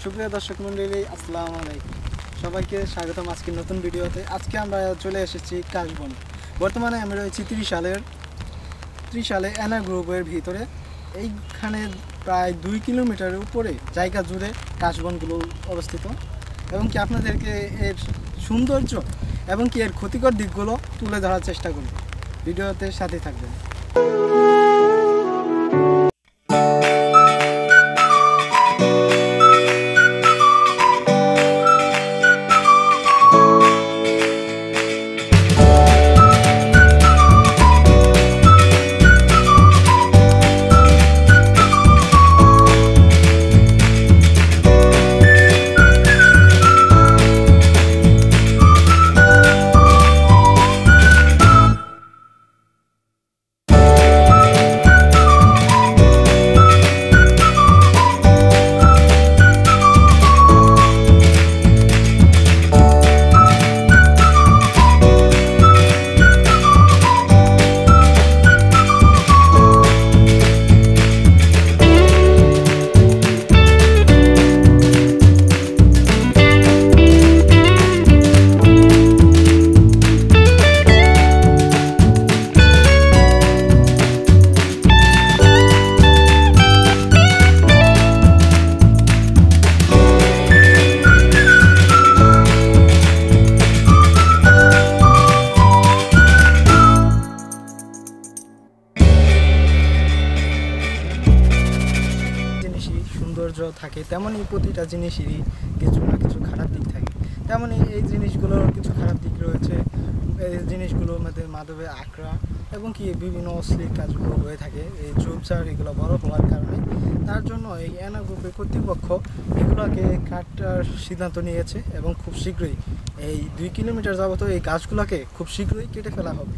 সুপ্রিয় দর্শক মণ্ডলী, আসসালামু আলাইকুম। সবাইকে স্বাগতম আজকের নতুন ভিডিওতে। আজকে আমরা চলে এসেছি কাশবন। বর্তমানে আমি রয়েছি ত্রিশালে এনা গ্রুপের ভিতরে। এইখানে প্রায় 2 কিলোমিটারের উপরে জায়গা জুড়ে কাশবনগুলো অবস্থিত, এবং কি আপনাদেরকে এর সৌন্দর্য এবং কি এর ক্ষতিকর দিকগুলো তুলে ধরার চেষ্টা করি। ভিডিওতে সাথে থাকবেন। সৌন্দর্য থাকে, তেমনই প্রতিটা জিনিসেরই কিছু না কিছু খারাপ দিক থাকে। তেমনই এই জিনিসগুলোর কিছু খারাপ দিক রয়েছে। এই জিনিসগুলোর মধ্যে মাদকে আকড়া এবং কি বিভিন্ন অশ্লীল কাজগুলো হয়ে থাকে, এই ঝোপঝাড় এগুলো বড় হওয়ার কারণে। তার জন্য এই এনা গ্রুপের কর্তৃপক্ষ এগুলোকে কাটার সিদ্ধান্ত নিয়েছে, এবং খুব শীঘ্রই এই 2 কিলোমিটার যাবত এই গাছগুলোকে খুব শীঘ্রই কেটে ফেলা হবে।